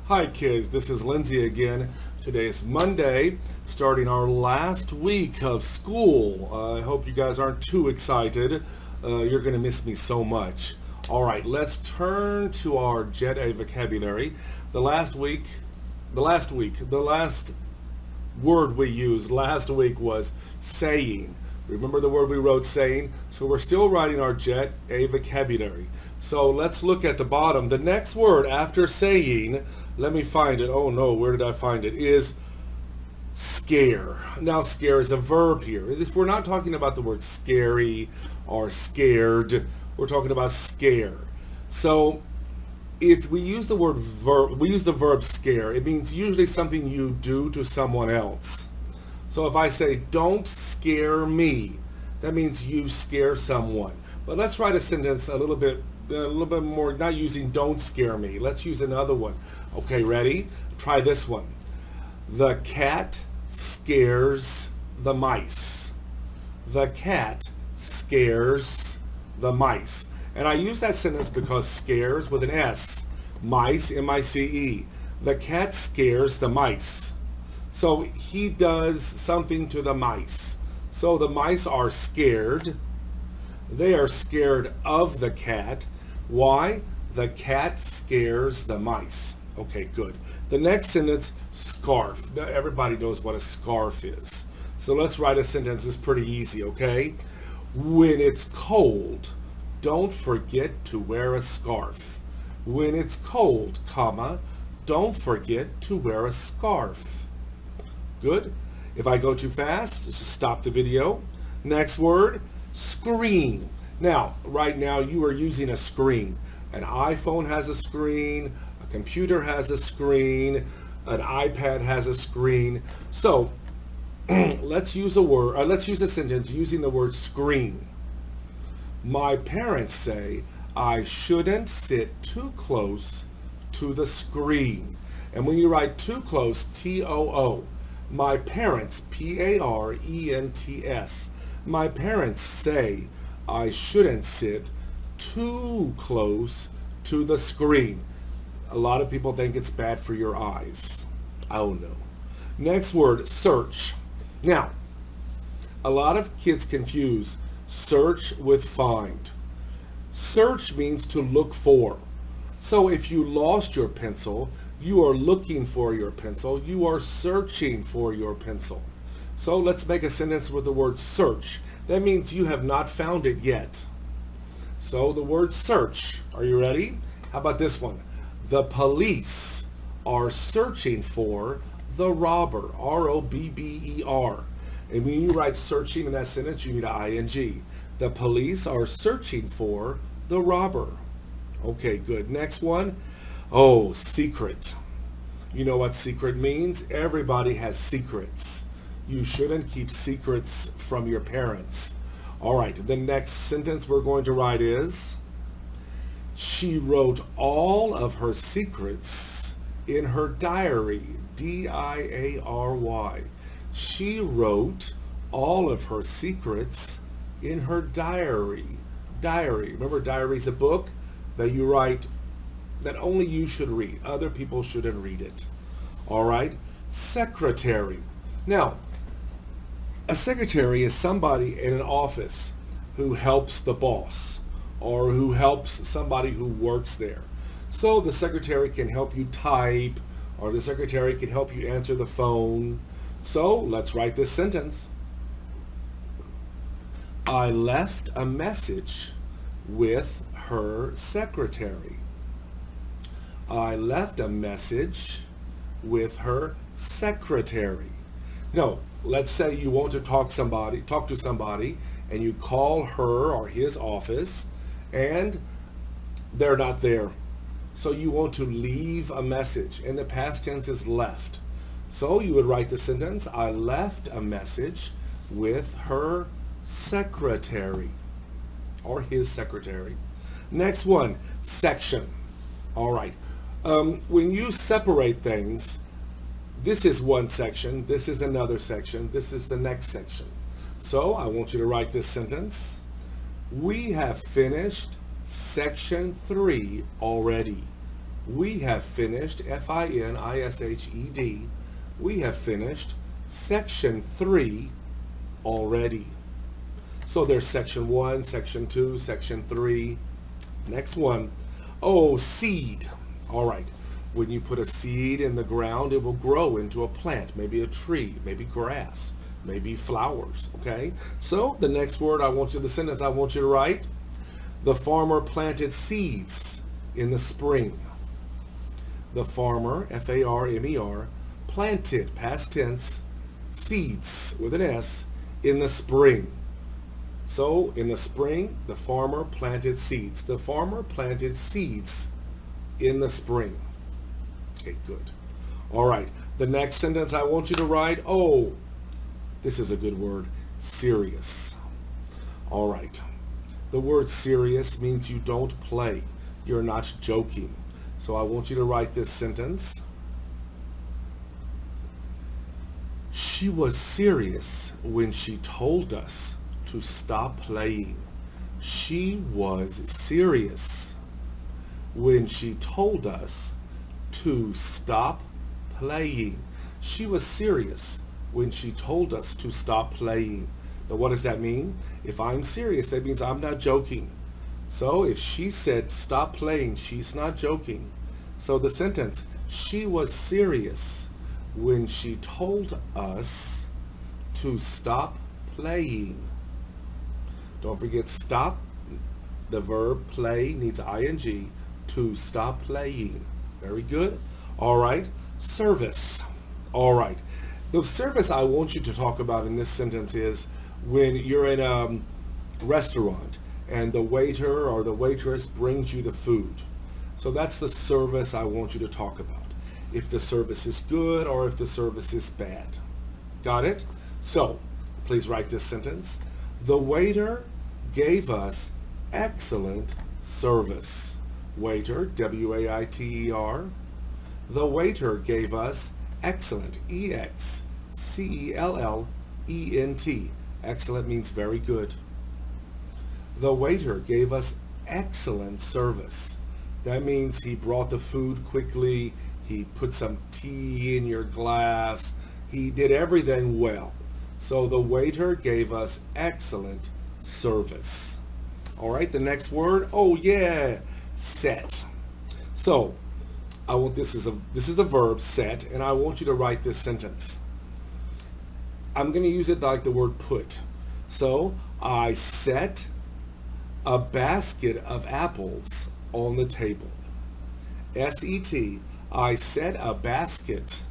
Hi kids, this is Lindsay again. Today is Monday, starting our last week of school. I hope you guys aren't too excited. You're going to miss me so much. All right, let's turn to our Jet A vocabulary. The last word we used last week was saying. Remember the word we wrote, saying? So we're still writing our Jet A vocabulary. So let's look at the bottom. The next word after saying, let me find it. Oh no, where did I find it? Is scare. Now scare is a verb here. We're not talking about the word scary or scared. We're talking about scare. So if we use the verb scare, it means usually something you do to someone else. So if I say, don't scare me, that means you scare someone. But let's write a sentence a little bit more, not using don't scare me. Let's use another one. Okay, ready? Try this one. The cat scares the mice. The cat scares the mice. And I use that sentence because scares with an S. Mice, M-I-C-E. The cat scares the mice. So he does something to the mice. So the mice are scared. They are scared of the cat. Why? The cat scares the mice. Okay, good. The next sentence, scarf. Now, everybody knows what a scarf is. So let's write a sentence. It's pretty easy, okay? When it's cold, don't forget to wear a scarf. When it's cold, comma, don't forget to wear a scarf. Good. If I go too fast, just stop the video. Next word, screen. Now, right now you are using a screen. An iPhone has a screen, a computer has a screen, an iPad has a screen. So let's use a sentence using the word screen. My parents say I shouldn't sit too close to the screen. And when you write too close, T-O-O. My parents, P-A-R-E-N-T-S. My parents say I shouldn't sit too close to the screen. A lot of people think it's bad for your eyes. Oh no. Next word, search. Now, a lot of kids confuse search with find. Search means to look for. So if you lost your pencil, you are looking for your pencil. You are searching for your pencil. So let's make a sentence with the word search. That means you have not found it yet. So the word search. Are you ready? How about this one? The police are searching for the robber. R-O-B-B-E-R. And when you write searching in that sentence, you need an ing. The police are searching for the robber. Okay, good. Next one. Oh, secret. You know what secret means? Everybody has secrets. You shouldn't keep secrets from your parents. All right, the next sentence we're going to write is, she wrote all of her secrets in her diary. D-I-A-R-Y. She wrote all of her secrets in her diary. Diary. Remember, diary is a book that you write that only you should read. Other people shouldn't read it. All right? Secretary. Now, a secretary is somebody in an office who helps the boss or who helps somebody who works there. So the secretary can help you type, or the secretary can help you answer the phone. So let's write this sentence. I left a message with her secretary. I left a message with her secretary. No, let's say you want to talk to somebody, and you call her or his office, and they're not there. So you want to leave a message, and the past tense is left. So you would write the sentence, I left a message with her secretary or his secretary. Next one, section. All right. When you separate things, this is one section, this is another section, this is the next section. So I want you to write this sentence. We have finished section 3 already. we have finished, F-I-N-I-S-H-E-D, we have finished section 3 already. So there's section 1, section 2, section 3. Next one. Oh, seed. All right. When you put a seed in the ground, it will grow into a plant, maybe a tree, maybe grass, maybe flowers, okay? So the next word the sentence I want you to write, the farmer planted seeds in the spring. The farmer, F-A-R-M-E-R, planted, past tense, seeds with an S in the spring. So in the spring, the farmer planted seeds. The farmer planted seeds in the spring. Okay, good. All right. The next sentence I want you to write, oh, this is a good word, serious. All right. The word serious means you don't play. You're not joking. So I want you to write this sentence. She was serious when she told us to stop playing. She was serious when she told us to stop playing. She was serious when she told us to stop playing. Now what does that mean? If I'm serious, that means I'm not joking. So if she said stop playing, she's not joking. So the sentence, she was serious when she told us to stop playing. Don't forget stop. The verb play needs ing, to stop playing. Very good. All right. Service. All right. The service I want you to talk about in this sentence is when you're in a restaurant and the waiter or the waitress brings you the food. So that's the service I want you to talk about. If the service is good or if the service is bad. Got it? So please write this sentence. The waiter gave us excellent service. Waiter, W-A-I-T-E-R. The waiter gave us excellent, E-X-C-E-L-L-E-N-T. Excellent means very good. The waiter gave us excellent service. That means he brought the food quickly, he put some tea in your glass, he did everything well. So the waiter gave us excellent service. All right, the next word, oh yeah, set. So this is a verb, set, and I want you to write this sentence. I'm going to use it like the word put. So I set a basket of apples on the table. S-E-T, I set a basket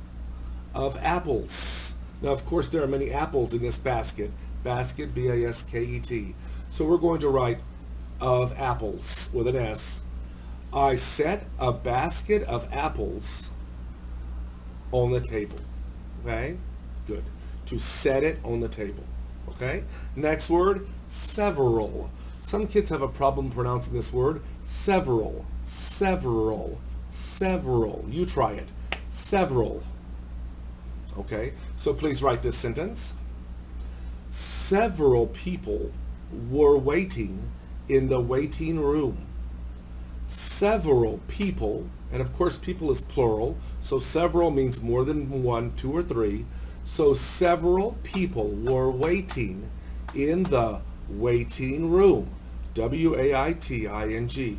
of apples. Now, of course, there are many apples in this basket. Basket, B-A-S-K-E-T. So we're going to write of apples with an S. I set a basket of apples on the table. Okay? Good. To set it on the table. Okay? Next word, several. Some kids have a problem pronouncing this word. Several. Several. Several. You try it. Several. Okay? So please write this sentence. Several people were waiting in the waiting room. Several people, and of course people is plural, so several means more than one, two, or three. So several people were waiting in the waiting room. W-A-I-T-I-N-G.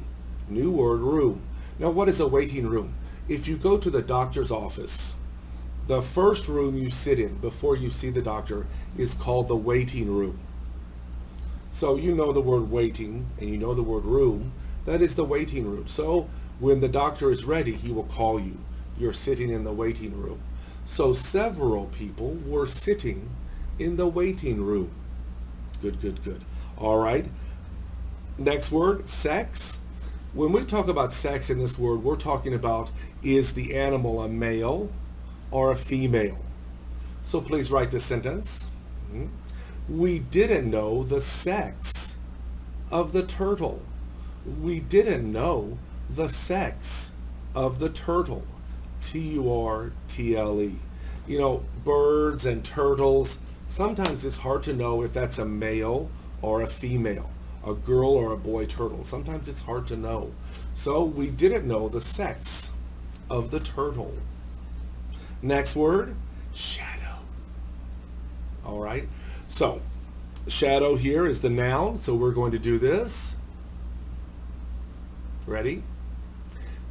New word, room. Now what is a waiting room? If you go to the doctor's office, the first room you sit in before you see the doctor is called the waiting room. So you know the word waiting and you know the word room. That is the waiting room. So when the doctor is ready, he will call you. You're sitting in the waiting room. So several people were sitting in the waiting room. Good, good, good. All right. Next word, sex. When we talk about sex in this word, we're talking about, is the animal a male or a female? So please write this sentence. We didn't know the sex of the turtle. We didn't know the sex of the turtle. T-U-R-T-L-E. You know, birds and turtles, sometimes it's hard to know if that's a male or a female. a girl or a boy turtle? Sometimes it's hard to know. So we didn't know the sex of the turtle. Next word, shadow. All right. So shadow here is the noun. So we're going to do this. Ready?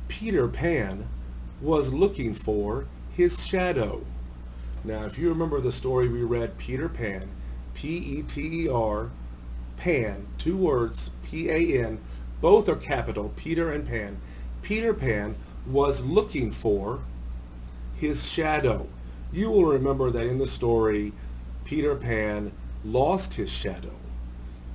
Peter Pan was looking for his shadow. Now, if you remember the story we read, Peter Pan, P-E-T-E-R, Pan, 2 words, P-A-N, both are capital, Peter and Pan. Peter Pan was looking for his shadow. You will remember that in the story, Peter Pan lost his shadow,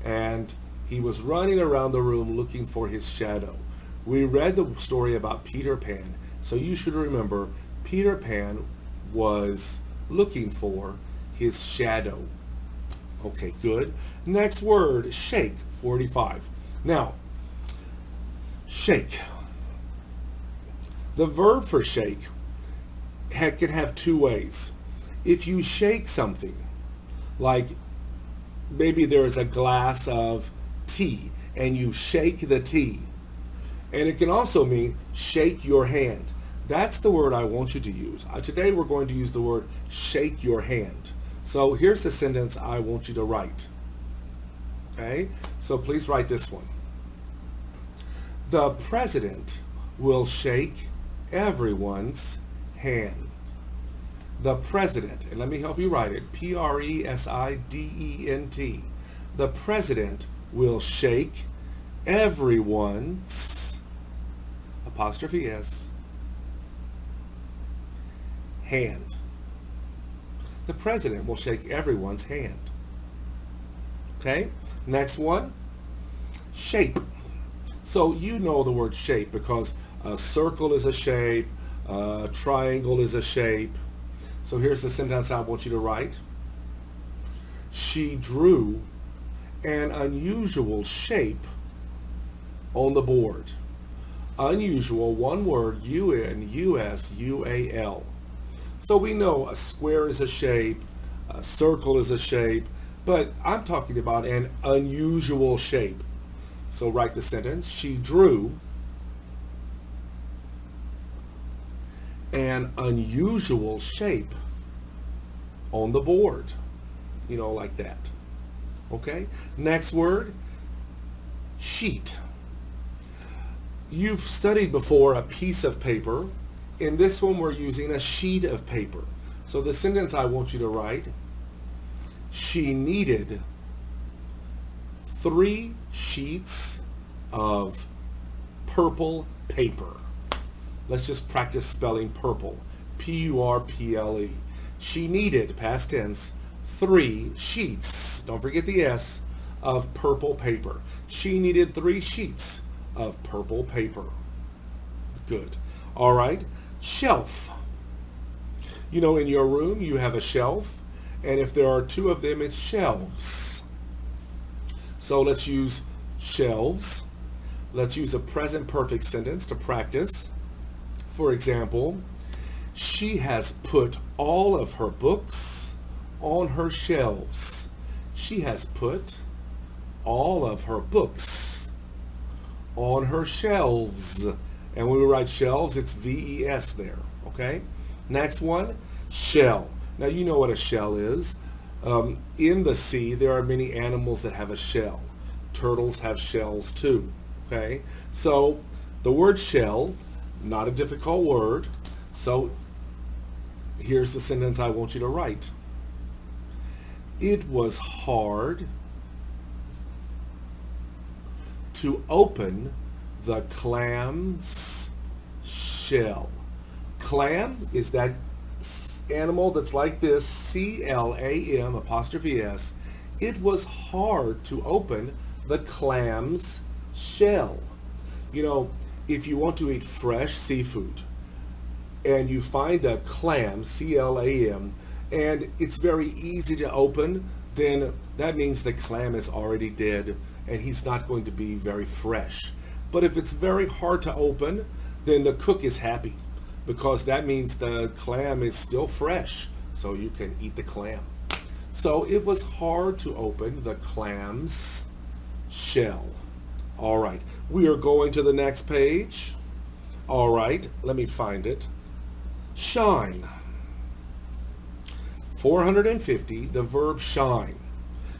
and he was running around the room looking for his shadow. We read the story about Peter Pan, so you should remember Peter Pan was looking for his shadow. Okay, good. Next word, shake, 45. Now, shake. The verb for shake can have 2 ways. If you shake something, like maybe there's a glass of tea and you shake the tea, and it can also mean shake your hand. That's the word I want you to use. Today we're going to use the word shake your hand. So here's the sentence I want you to write. Okay? So please write this one. The president will shake everyone's hand. The president, and let me help you write it, P-R-E-S-I-D-E-N-T. The president will shake everyone's, apostrophe S, hand. The president will shake everyone's hand. Okay? Next one, shape. So you know the word shape because a circle is a shape, a triangle is a shape. So here's the sentence I want you to write. She drew an unusual shape on the board. Unusual, one word, U-N-U-S-U-A-L. So we know a square is a shape, a circle is a shape, but I'm talking about an unusual shape. So write the sentence. She drew an unusual shape on the board. You know, like that. Okay? Next word, sheet. You've studied before a piece of paper. In this one, we're using a sheet of paper. So the sentence I want you to write, she needed 3 sheets of purple paper. Let's just practice spelling purple. P-U-R-P-L-E. She needed, past tense, 3 sheets, don't forget the S, of purple paper. She needed 3 sheets of purple paper. Good. All right. Shelf. You know, in your room, you have a shelf, and if there are 2 of them, it's shelves. So let's use shelves. Let's use a present perfect sentence to practice. For example, she has put all of her books on her shelves. She has put all of her books on her shelves. And when we write shelves, it's V-E-S there, okay? Next one, shell. Now you know what a shell is. In the sea, there are many animals that have a shell. Turtles have shells too, okay? So the word shell, not a difficult word. So here's the sentence I want you to write. It was hard to open the clam's shell. Clam is that animal that's like this, C-L-A-M apostrophe S. It was hard to open the clam's shell. You know, if you want to eat fresh seafood and you find a clam, C-L-A-M, and it's very easy to open, then that means the clam is already dead and he's not going to be very fresh. But if it's very hard to open, then the cook is happy because that means the clam is still fresh, so you can eat the clam. So it was hard to open the clam's shell. All right, we are going to the next page. All right, let me find it. Shine. 450, the verb shine.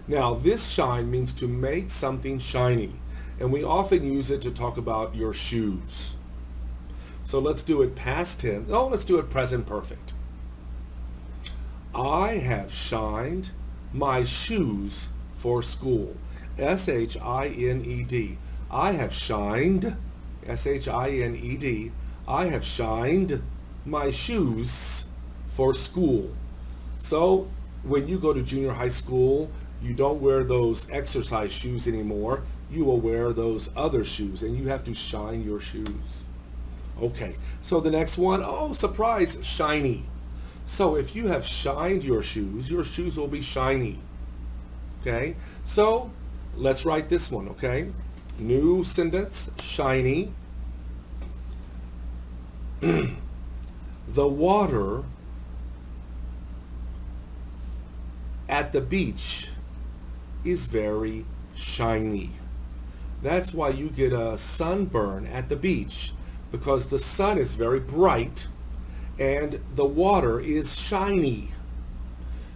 Now, this shine means to make something shiny, and we often use it to talk about your shoes. So let's do it past tense. Oh, let's do it present perfect. I have shined my shoes for school. S-H-I-N-E-D. I have shined, S-H-I-N-E-D. I have shined my shoes for school. So when you go to junior high school, you don't wear those exercise shoes anymore. You will wear those other shoes, and you have to shine your shoes. Okay, so the next one, oh, surprise, shiny. So if you have shined your shoes will be shiny. Okay, so let's write this one, okay? New sentence, shiny. The water at the beach is very shiny. That's why you get a sunburn at the beach, because the sun is very bright and the water is shiny.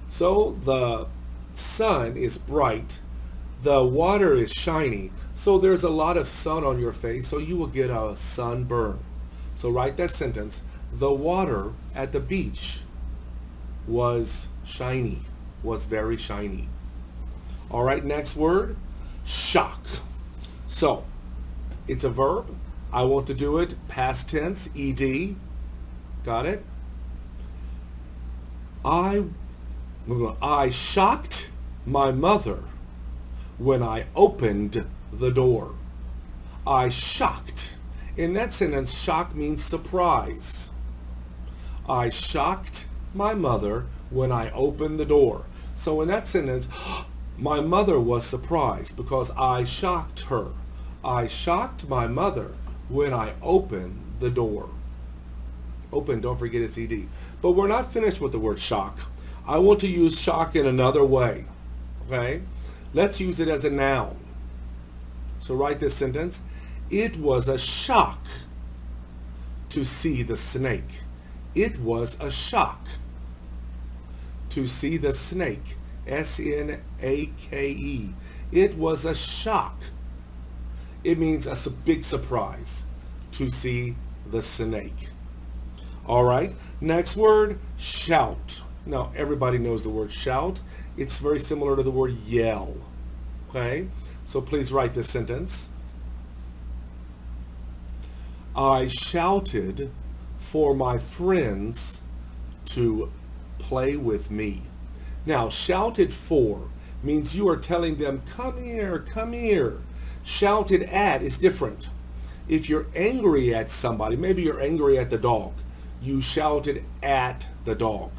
So the sun is bright, the water is shiny, so there's a lot of sun on your face, so you will get a sunburn. So write that sentence. The water at the beach was shiny, was very shiny. All right, next word, shock. So it's a verb. I want to do it past tense, ed. Got it? I shocked my mother when I opened the door. I shocked. In that sentence, shock means surprise. I shocked my mother when I opened the door. So in that sentence, my mother was surprised because I shocked her. I shocked my mother when I opened the door. Open, don't forget it's ed. But we're not finished with the word shock. I want to use shock in another way. Okay? Let's use it as a noun. So write this sentence. It was a shock to see the snake. It was a shock to see the snake. S-N-A-K-E. It was a shock. It means a big surprise to see the snake. All right, next word, shout. Now, everybody knows the word shout. It's very similar to the word yell. Okay, so please write this sentence. I shouted for my friends to play with me. Now, shouted for means you are telling them, come here, come here. Shouted at is different. If you're angry at somebody, maybe you're angry at the dog, you shouted at the dog.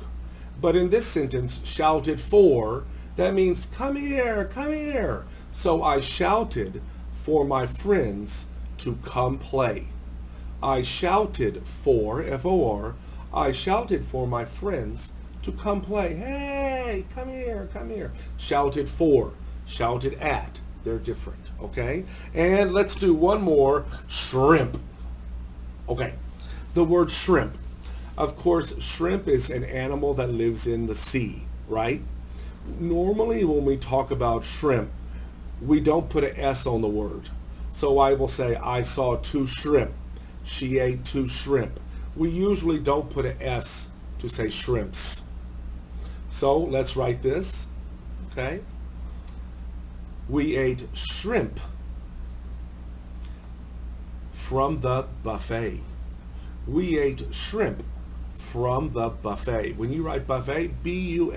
But in this sentence, shouted for, that means come here, come here. So I shouted for my friends to come play. I shouted for, F-O-R, I shouted for my friends to come play. Hey, come here, come here. Shouted for, shouted at. They're different, okay? And let's do one more, shrimp. Okay, the word shrimp. Of course, shrimp is an animal that lives in the sea, right? Normally when we talk about shrimp, we don't put an S on the word. So I will say, I saw 2 shrimp. She ate 2 shrimp. We usually don't put an S to say shrimps. So let's write this, okay? We ate shrimp from the buffet. We ate shrimp from the buffet. When you write buffet, B-U-F-F-E-T.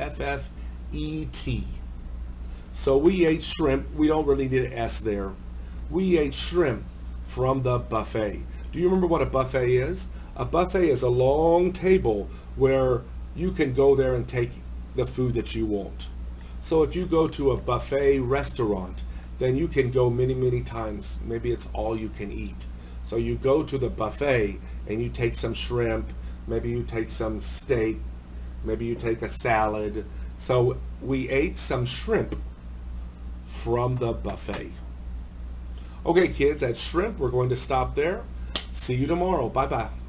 So we ate shrimp. We don't really need an S there. We ate shrimp from the buffet. Do you remember what a buffet is? A buffet is a long table where you can go there and take the food that you want. So if you go to a buffet restaurant, then you can go many, many times. Maybe it's all you can eat. So you go to the buffet and you take some shrimp, maybe you take some steak, maybe you take a salad. So we ate some shrimp from the buffet. Okay, kids, at shrimp, we're going to stop there. See you tomorrow. Bye-bye.